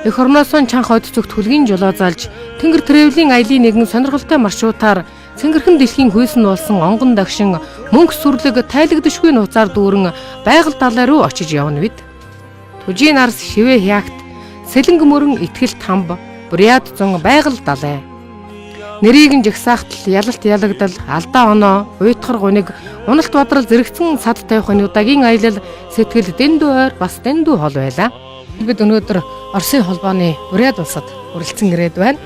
Эх орноос чанх хойд зүгт хүлгийн жолоо залж Тэнгэр Travel-ийн аялын нэгэн сонирхолтой маршрутаар Цэнгэрхэн дэлхийн хүйсэн болсон онгон дагшин мөнгө сүрлэг тайлагдшгүй нууцаар дүүрэн байгаль далай руу очиж явна бид. Түжийн арс шивээ хягт сэлэнг мөрөн итгэл тамб Бурят зун байгаль далай. Нэрийг нь жигсаахтал ялалт ялагдал алдаа оноо уйтгар гуниг уналт бодрол зэрэгцэн сад тавих удаагийн аялал сэтгэл дэндүү ойр бас дэндүү хол байлаа. Бид өнөөдөр Оросын холбооны Бурят улсад үргэлжлэн ирээд байна.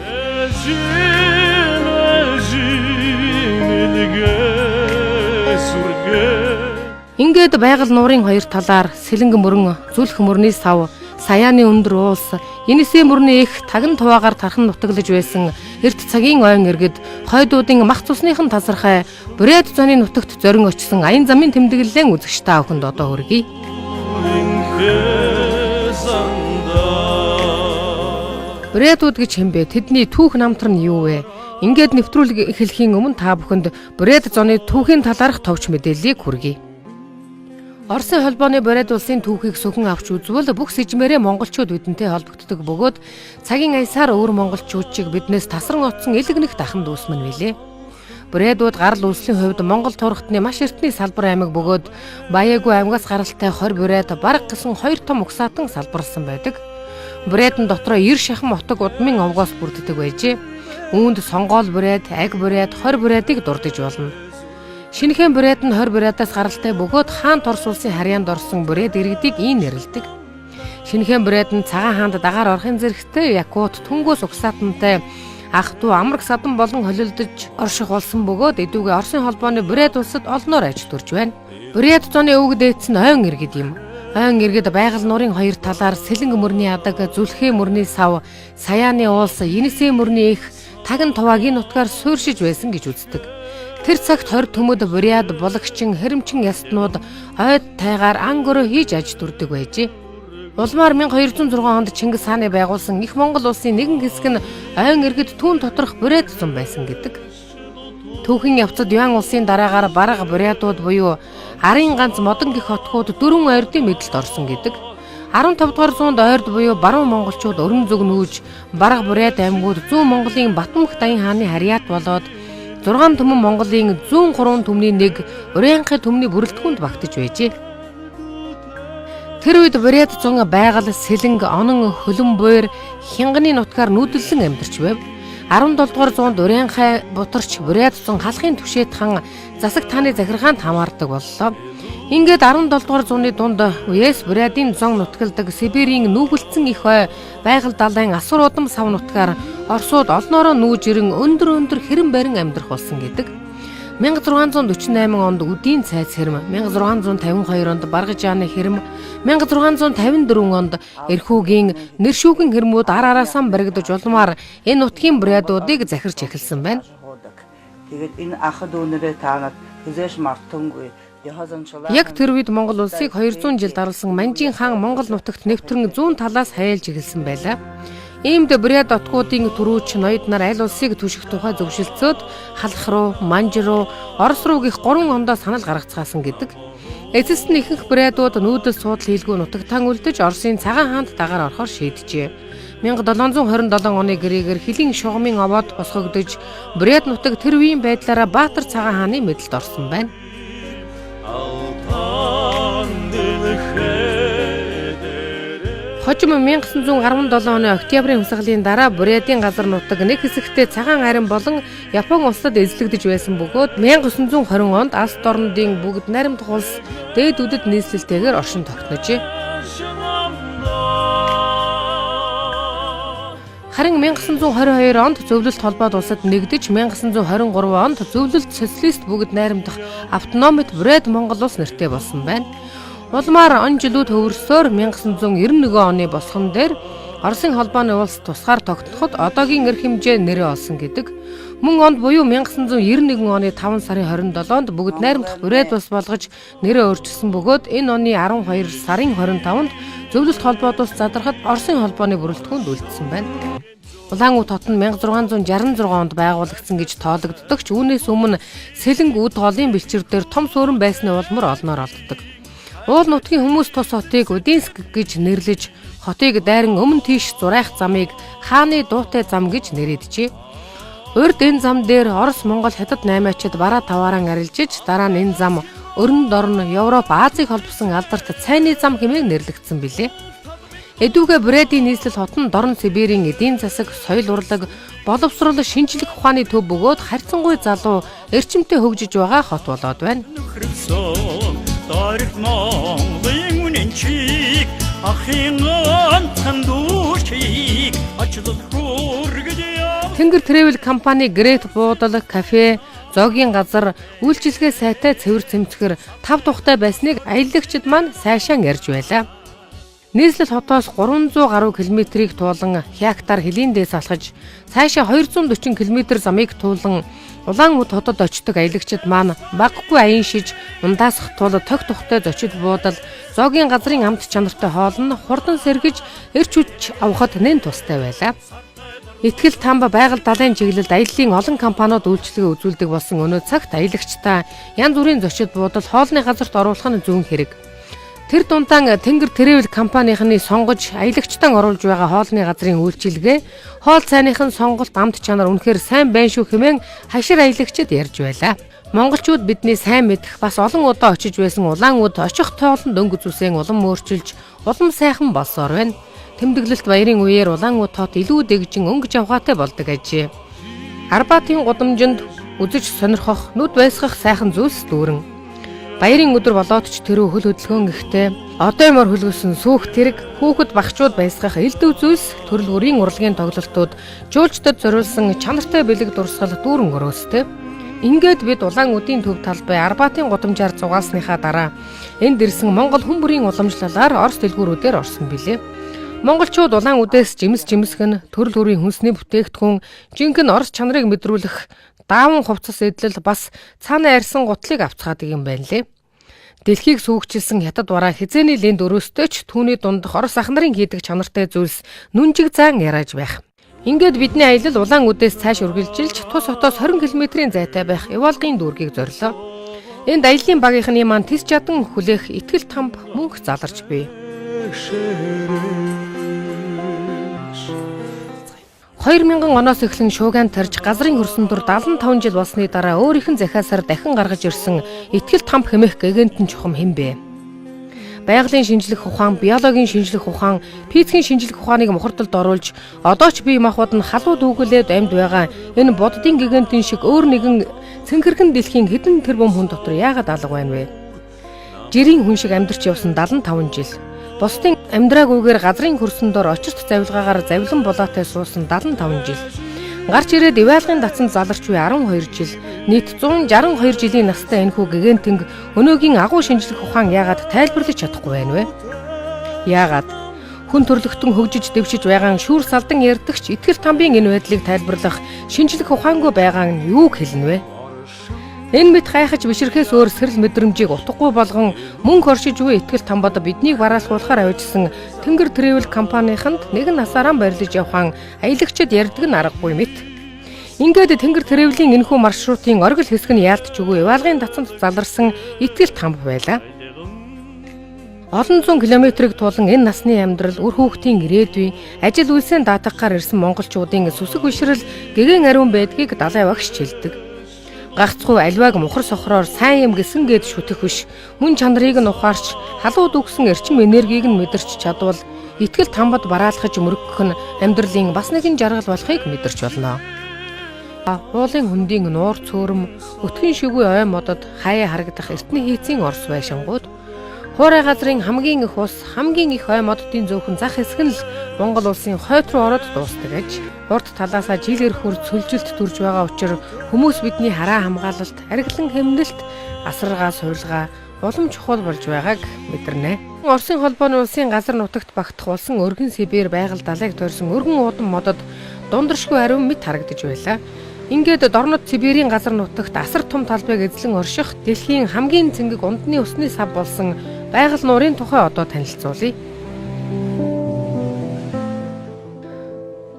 Ингээд байгаль нуурын хоёр талаар сэлэнг мөрөн зүлх мөрний сав саяаны өндөр уулс Енисей мөрний их тагн хуваагаар тархан нутаглаж байсан эрт цагийн ойн иргэд хойдуудын мах цусныхан тасархай Бурят зооны нутагт зорин очсон аян замын тэмдэглэлэн үзэгч та бүхэнд одоо хүргэе. Бурятууд гэж хэмбэ? Тэдний түүх намтар нь юу вэ? Ингээд нэвтрүүлэг эхлэхийн өмнө та бүхэнд Бурят зооны түүхийн талаарх товч мэдээллийг хүргэе. Оросын холбооны Бурят улсын түүхийг сөхөн авч үзвэл бүх сэжмээрээ монголчууд бидэнтэй холбогддог бөгөөд цагийн аясаар өвөр монголчууд чиг биднээс тасран оцсон элэгнэх дахан дүүс мань билээ. Бурятууд гарал үүслийн хувьд Монгол турхтны маш эртний салбар аймаг бөгөөд Баяагүй аймгаас гаралтай 20 Бурят бараг гэсэн 2 том угсаатан салбарлсан байдаг. Буриатн дотроо 90 шахан мотог удмын овгоос бүрддэг байжээ. Үүнд сонгоол Бурят, аг Бурят, 20 Бурятыг дурдж болно. Шинэхэн Бурят нь 20 Бурятаас гаралтай бөгөөд хаан Торс улсын харьяанд орсон Бурят иргэдийг ийн нэрлэдэг. Шинэхэн Бурят нь цагаан хаанд дагаар орохын зэрэгтэй Якут түнгөөс угсаатантай ах トゥ амраг садан болон холилдож орших болсон бөгөөд эдүүгээ Оросын холбооны Бурят улсад олноор аж төрж байна. Бурят зооны өвөг дээдс нь ойн иргэд юм. Ойн иргэд байгаль нуурын хоёр талаар сэлэнг мөрний адаг, зүлхээ мөрний сав, саяаны уулс, Енисей мөрний их тагн туваагийн нутгаар сууршиж байсан гэж үздэг. Тэр цагт 20 төмөд Бурят булагчин, хэрэмчин ястнууд ойд тайгаар ангөрөө хийж аж дүрдэг байжээ. Улмаар 1206 онд Чингис хааны байгуулсан их Монгол улсын нэгэн хэсэг нь ойн иргэд түүн доторх Бурят зам байсан гэдэг. Түүхийн явцад Юан улсын дараагаар бараг Бурятууд буюу арын ганц модон гих хотгууд 4 ойрдын мэдлэлд орсон гэдэг. 15 дугаар зуунд ойрд буюу баруун монголчууд өрн зүг нүүж бараг Бурят аймагуд зүүн Монголын Батмөх Даян хааны харьяат болоод 6 төмөн Монголын 103 төмний нэг Урянхай төмний бүрэлдэхүүнд багтаж байжээ. Тэр үед Бурят зун байгаль сэлэнг онон хөлөн буйр хянганы нутгаар нүүдэлсэн амьдарч байв. 17 дугаар зуунд Урянхай бутарч Бурят зун халахын түшээт хан засаг тааны захиргаанд хамаардаг боллоо. Ингээд 17 дугаар зууны дунд үеэс Бурятын зон нутгалдаг Сибирийн нүүгэлцэн их байгаль далайн асар удам сав нутгаар Оросууд олноороо нүүж ирэн өндөр хэрэм барин амьдрах болсон гэдэг. 1648 онд Үдийн цайз хэрэм, 1652 онд Баргажааны хэрэм, 1654 онд Эрхүүгийн нэршүүгэн хэрмүүд араасаа баригдаж улмаар энэ нутгийн Бурятуудыг захирч эхэлсэн байна. Тэгээд энэ ах дүүнэрээ таанад хүзээш мартангүй. Яг тэр үед Монгол улсыг 200 жил даралсан Манжин хаан Монгол нутагт нэвтрэн зүүн талаас хайлж эхэлсэн байлаа. Иймд Бурят отгуудын түрүүч ноёд нар аль улсыг түших тухай зөвшөлдсөд халах руу, Манж руу, Орос руу гих 3 ондоо санал гаргацгаасан гэдэг. Эцэст нь ихэнх Бурятууд нүүдэл суудал хийлгүй нутагтаан үлдэж Оросын цагаан хаанд дагаар орохоор шийджээ. 1727 оны гэрээгээр Хилийн шугамын овоод босгогдож Бурят нутаг тэр үеийн байдлаараа Баатар цагаан хааны мэдэлд орсон байна. Хожим 1917 оны октябрийн хусгалын дараа Бурятын газар нутаг нэг хэсэгтээ цагаан арин болон Япон улсад эзлэгдэж байсан бөгөөд 1920 онд Алс орнуудын бүгд наримдах улс дээд үдэд нийслэлтэйгээр оршин тогтножээ. Харин 1922 онд зөвлөлт холбоод улсад нэгдэж 1923 онд зөвлөлт социалист бүгд найрамдах автономит Бурят Монгол улс нэртэй болсон байна. Улмаар он жилүүд хөвөрсөөр 1991 оны босгон дээр Оросын холбооны улс тусгаар тогтноход одоогийн эр хэмжээ нэрээ олсон гэдэг. Мөн онд буюу 1991 оны 5 сарын 27-нд бүгд найрамдах Бурят улс болгож нэрээ өөрчилсөн бөгөөд энэ оны 12 сарын 25-нд зөвлөлт холбоод улс задрахад Оросын холбооны бүрэлдэхүүнд үлдсэн байна. Улаан хот нь 1666 онд байгуулагдсан гэж тоологддог ч үүнээс өмнө Сэлэнг үд голын бэлчээр дээр том суурин байсны улмар олноор олддог. Уул нутгийн хүмүүс тус хотыг Удинск гэж нэрлэж, хотыг дайран өмнө тийш зурайх замыг хааны дуутай зам гэж нэрийджээ. Урд энэ зам дээр Орос, Монгол, Хятад наймаачид бараа тавааран арилжиж, дараа нь энэ зам өрн дорн Европ, Азийг холбосон алдарт цайны зам хэмээн нэрлэгдсэн билээ. Эдүүгээ Брэдийн нийслэл хот нь Дорн Сибирийн эдийн засаг, соёл урлаг, боловсрол, шинжлэх ухааны төв бөгөөд харьцангуй залуу, эрчимтэй хөгжиж байгаа хот болоод байна. Тэнгэр Travel компани Great буудал, кафе, зоогийн газар, үйлчилгээ сайтай цэвэр цэмцгэр 5 тухтай байсныг аялагчид маань сайшаан ярьж байлаа. Нийслэл хотоос 300 гаруй километрийг туулан хектар хөлийн дээс алхаж, цаашаа 240 км замыг туулан Улаан-Уд хотод очдог аялагчид маань баггүй аян шиж, ундаасах тул тог тухтай зочид буудал, зоогийн газрын амт чанартай хоол нь хурдан сэргэж, эрч хүч авахд нэн тустай байлаа. Итгэл тамба байгаль далайн чиглэлд аяллаа олон компаниуд үйлчлэгээ үзүүлдэг болсон өнөө цагт аялагчдаа янз бүрийн зочид буудал хоолны газарт оруулах нь зүүн хэрэг. Тэр дундаан Тэнгэр Travel компанийнхны сонгож аялагчтан оруулж байгаа хоолны газрын үйлчилгээ, хоол цайныхын сонголт амт чанар үнэхээр сайн байна шүү хэмээн хашир аялагчид ярьж байлаа. Монголчууд бидний сайн мэдэх, бас олон удаа очиж байсан Улаан-Уд очих тоолонд өнгө зүсээн улам өөрчилж, улам сайхан болсоор байна. Тэмдэглэлт баярын үеэр Улаан-Уд хот илүү дэгжин өнгө жавхаатай болдог ажээ. Арбатын гудамжинд үзэж сонирхох, нүд байсгах сайхан зүйлс дүүрэн. Баярын өдөр болоод ч тэрөө хөл хөдөлгөөн ихтэй одоо юмор хөлгөсөн сүүх тэрэг, хүүхэд багчууд байсгах элдв зүйлс, төрөл бүрийн урлагийн тоглолтууд, жуулчдад зориулсан чанартай бэлэг дурсгал дүүрэн өрөөстэй. Ингээд бид Улаан-Удын төв талбай Арбатын гудамжаар зугаалсныхаа дараа энд ирсэн Монгол хүн бүрийн уламжлалаар Орос дэлгүүрүүдээр орсон билээ. Монголчууд Улаан-Удээс жимсгэн төрөл бүрийн хүнсний бүтээгдэхүүн, жинхэнэ Орос чанарыг мэдрүүлэх дааван хувцас эдлэл бас цаана арьсан гутлыг авцгаадаг юм байна лээ. Дэлхийг сүүгчилсэн хятад бараа хизээний лэнд өрөөстэй ч түүний дундах Орос ах нарын хийдэг чанартай зүйлс нүнжиг заан яриаж байх. Ингээд бидний аялал Улаан-Удээс цааш үргэлжилж тус хотоос 20 км-ийн зайтай байх Иволгын дүүргийг зорилоо. Энд аяллаа багийнхны маань тис чадан хүлээх итгэл тамб мөнх заларч бий. 2000 оноос эхлэн шуугиан тарж газрын хөрсөн дур 75 жил болсны дараа өөрийнх нь захиасаар дахин гаргаж ирсэн итгэл тамб хэмээх гэгэнтэн чухам хэм бэ? Байгалийн шинжлэх ухаан, биологийн шинжлэх ухаан, физикийн шинжлэх ухааныг мухардалд оруулж, одоо ч бие махбод нь халуун дүүгэлээд амьд байгаа энэ боддын гэгэнтэн шиг өөр нэгэн цэнхэрхэн дэлхийн хэдэн тэрбум хүн дотор яагаад алга байна вэ? Жирийн хүн шиг амьдарч явсан 75 жил. Бусдын амьдраагүйгээр газрын хөрсөн дор очирт завилгаагаар завилан болоотой суусан 75 жил. Гарч ирээд Ивалгын дацанд заларч буй 12 жил. Нийт 162 жилийн настай энэхүү гэгэнтэнг өнөөгийн агуу шинжлэх ухаан яагаад тайлбарлаж чадахгүй байна вэ? Яагаад? Хүн төрлөختөн хөгжиж дэвшиж байгаа шүүр салдан ярдагч итгэл тамбын энэ байдлыг тайлбарлах шинжлэх ухаангүй байгаа нь юуг хэлнэ вэ? Энэ мэд гайхаж бишрэхээс өөр сэрэл мэдрэмжийг утгагүй болгон мөнгө оршиж буй итгэл тамбад биднийг бараалхуулахаар авчирсан Тэнгэр Travel компанийханд нэгэн насаараа барилж явхан аялагчид ярьдаг нь аргагүй мэт. Ингээд Тэнгэр Travel-ийн энэхүү маршрутын оргил хэсэг нь яалтч үгүй Ивалгын дацанд заларсан итгэл тамб байлаа. Олон зуун километрийг туулан энэ насны амьдрал, үр хүүхдийн ирээдүй, ажил үйлсээ даатгахаар ирсэн монголчуудын сүсэг бишрэл гэгэн ариун байдгийг далай багш хэлдэг. Гагцхүү альвааг мухар сохроор сайн юм гисэн гээд шүтэх биш, мөн чанарыг нь ухаарч, халууд үгсэн эрчим энергийг нь мэдэрч чадвал итгэл тамбад бараалхаж мөрөгөх нь амьдралын бас нэгэн жаргал болохыг мэдэрч болно. Уулын хөндийн нуур цөөрөм, өтгөн шигүй ой модод хаяа харагдах эртний хийцийн Орос байшингууд, хуурай газрын хамгийн их ус, хамгийн их ой моддын зөөхөн зах хэсэг нь л Монгол улсын хойд руу ороод дуустдаг аж. Урд талаасаа жил эрхөөр цөлжилт төрж байгаа учраас хүмүүс бидний хараа хамгаалалт, арилан хэмнэлт, асаргаа, сувилгаа улам чухал болж байгааг мэдэрнэ. Оросын холбооны улсын газар нутагт багтах улсын өргөн Сибирь байгаль далайг тойрсон өргөн уудам модод дундаршгүй ариун мэт харагдаж байлаа. Ингээд Дорнод Сибирийн газар нутагт асар том талбайг эзлэн орших дэлхийн хамгийн цэнгэг ундны усны сав болсон байгаль нуурын тухай одоо танилцуулъя.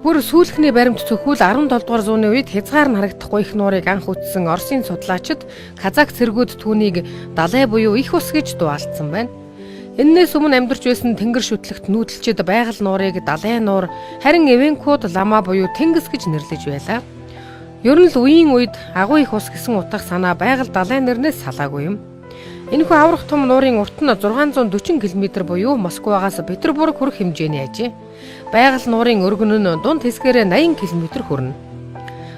Бүр сүүлхний баримт цөхүүл 17 дугаар зууны үед хязгаар нь харагдахгүй их нуурыг анх үзсэн Оросын судлаачид казак цэргүүд түүнийг далай буюу их ус гэж дуалцсан байна. Эннээс өмнө амьдарч байсан тэнгэр шүтлэгт нүүдэлчид байгаль нуурыг далайн нуур, харин эвенкууд лама буюу тэнгис гэж нэрлэж байлаа. Ер нь л үеийн үед агуу их ус гэсэн утга санаа байгаль далайн нэрнээс салаагүй юм. Энэхүү аврах том нуурын урт нь 640 км буюу Москвагаас Петербург хүрэх хэмжээний ажээ. Байгаль нуурын өргөн нь дунд хэсгээрээ 80 км хүрнэ.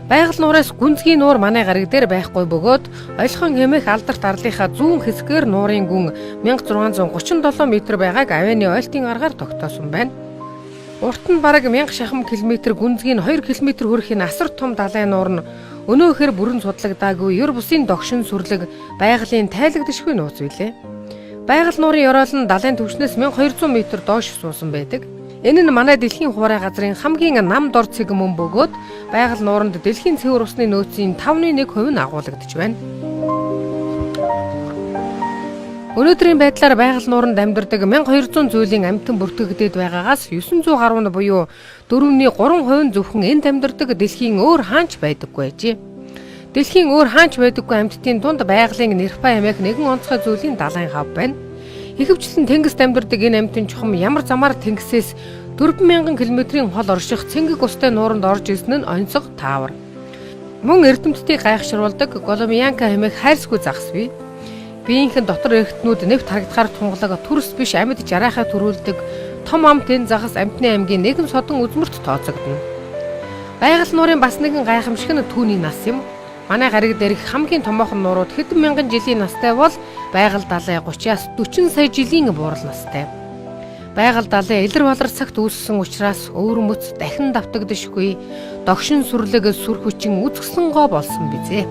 Байгаль нуураас гүнзгий нуур манай гариг дээр байхгүй бөгөөд ойлгон хэмээх алдарт арлынхаа зүүн хэсгээр нуурын гүн 1637 м байгааг авианы ойлтын аргаар тогтоосон байна. Урт нь бараг 1000 шахам километр, гүнзгий нь 2 км хүрэхийн асар том далайн нуур нь өнөөхөр бүрэн судлагдаагүй ер бусын догшин сүрлэг байгалийн тайлагдшгүй нууц билээ. Байгаль нуурын ёроол нь далайн түвшнээс 1200 м доош суусан байдаг. Энэ нь манай дэлхийн хуурай газрын хамгийн нам дор цэг мөн бөгөөд байгаль нууранд дэлхийн цэвэр усны нөөцийн 5.1% нь агуулгадж байна. Өнөөдрийн байдлаар байгаль нууранд амьдардаг 1200 зүйлийн амьтан бүртгэгдээд байгаагаас 900 гаруй нь буюу 4.3% зөвхөн энд амьдардаг дэлхийн өөр хаанч байдаггүй ажээ. Дэлхийн өөр хаанч байдаггүй амьтдын дунд байгалийн нэрпа ямиг нэгэн онцгой зүйлийн далайн хав байна. Ихэвчлэн тэнгист амьдардаг энэ амьтан чухам ямар замаар тэнгисээс 4000 км-ийн хол орших цэнгэг устай нууранд орж ирсэн нь онцгой таавар. Мөн эрдэмтдийг гайхшруулдаг Голомьянка хэмээх хайрцгүй загас бий. Биеийнхэн дотор эргэтнүүд нэвт харагдахаар тунгалаг төрс биш амьд жараахаа төрүүлдэг том амт энэ загас амтны аймгийн нэгэн содон үзмөрт тооцогдно. Байгаль нуурын бас нэгэн гайхамшиг нь түүний нас юм. Манай гариг дээрх хамгийн томоохон нуурууд хэдэн мянган жилийн настай бол байгаль далай 30-аас 40 сая жилийн буурал настай. Байгаль далай илэр балар цагт үүссэн учраас өвөрмөц дахин давтагдшгүй догшин сүрлэг сүр хүчин үзгсэн гоо болсон бизээ.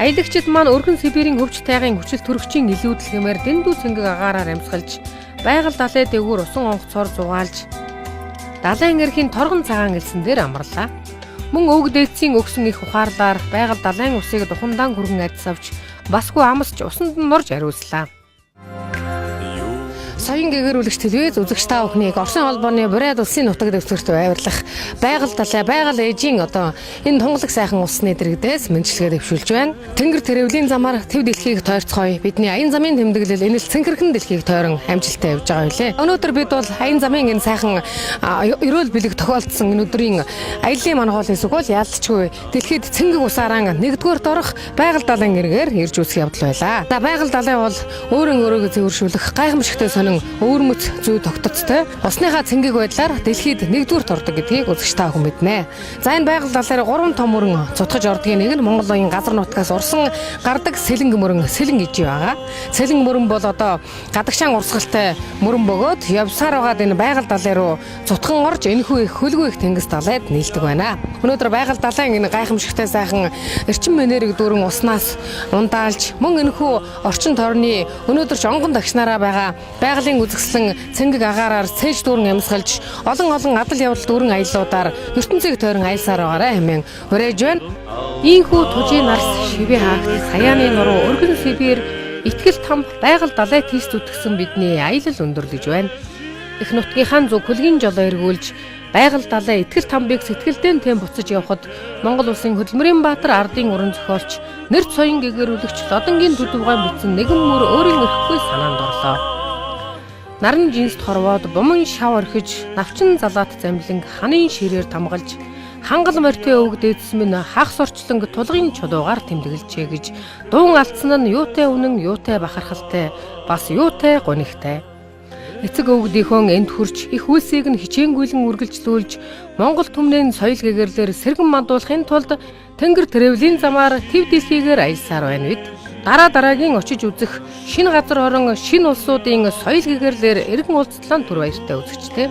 Аялагчид маань өргөн Сибирийн хөвч тайгын хүчил төрөгчийн илүүдэл гэмээр дэндүү цэнгэг агаараар амьсгалж байгаль далай дээгүүр усан онгоцоор зугаалж далайн эрхийн торгон цагаан элсэн дээр амарлаа. Мөн өвг дээдсийн өгсөн их ухаарлаар байгаль далайн усыг духандаан хүргэн адсавч басгүй амсч усанд нь норж ариулслаа. Соён гэгэрүүлэгч телевиз үзэгч та бүхнийг Оросын холбооны Бурайд улсын нутаг дэвсгэрт байрлах байгаль далай байгаль ээжийн энэ тунгалаг сайхан усны дэрэгдээс мэндчилгээ дэвшүүлж байна. Тэнгэр тэрвлийн замаар төв дэлхийг тойрцгоё. Бидний аян замын тэмдэглэл энэ л цэнхэрхэн дэлхийг тойрон амжилттай явж байгаа билээ. Өнөөдөр бид бол аян замын энэ сайхан эрүүл бэлэг тохиолдсон энэ өдрийн аяллаа манхуулын сүгэл яалтчгүй дэлхийд цэнгэг усаараа нэгдүгээрт орох байгаль далайн эргээр ирж үсэх явдал байлаа. За байгаль далай бол өөрөөгөө зэвэршүүлэх гайхамшигтай сонин өвөрмөц зүй тогтцтой усныхаа цэнгэг байдлаар дэлхийд нэгдүгээрт ордог гэдгийг үзэгч та бүхэн мэднэ. За энэ байгаль далайр 3 том мөрөн цутгаж ордгийн нэг нь Монголын газар нутгаас урсан гардаг сэлэнг мөрөн сэлэн гэж байгаа. Сэлэнг мөрөн бол гадагшаан урсгалтай мөрөн бөгөөд явсаар байгаад энэ байгаль далай руу цутган орж энэхүү их хөлгүй их тэнгис далайд нийлдэг байна. Өнөөдөр байгаль далайн энэ гайхамшигтай сайхан эрчим энерги дүүрэн уснаас ундаалж мөн энэхүү орчин тойрны өнөөдөр ч онгон дагшнараа байгаа байгалийн үзэсгэлэн цэнгэг агаараар цээж дүүрэн амьсгалж олон адал явдал дүүрэн аяллуудаар ертөнцийг тойрон аялсаар байгаарай хэмээн хүрээж байна. Ийхүү тужийн нарс шивээ хаагт саяаны нуруу өргөн Сибирь итгэл там байгаль далай тийс зүтгэсэн бидний аялал өндөрлөж байна. Их нутгийнхаа зүг хөлгийн жолоо эргүүлж байгаль далай итгэл тамбыг сэтгэлдээ тэм буцаж явхад Монгол улсын хөдөлмөрийн баатар ардын уран зохиолч нэрт соён гэгэрүүлэгч Лодонгийн төдөвгай бичсэн нэгэн мөр өөрийн өрхгүй санаанд орлоо. Наран жинст хорвоод бумын шав орхиж навчин залаат замлинг ханын ширээр тамгалж хангал морьтой өвг дээдс минь хагас орчлонг тулгын чулуугаар тэмдэглэжээ гэж дуун алдсан нь юутай үнэн юутай бахархалтай бас юутай гонигтай. Эцэг өвгдийнхөө энд хурж их үлсийг нь хичээнгүйлэн үргэлжлүүлж Монгол түмнээ соёл гэгэрлэр сэргэн мандуулахын тулд тэнгэр тэрвлийн замаар төв дэлхийгээр аялсаар байна бид. Дараагийн очиж үзэх шинэ газар орон шинэ улсуудын соёл гэгэрлэр эргэн уулзлаан түр баяртай үзэгчтэй.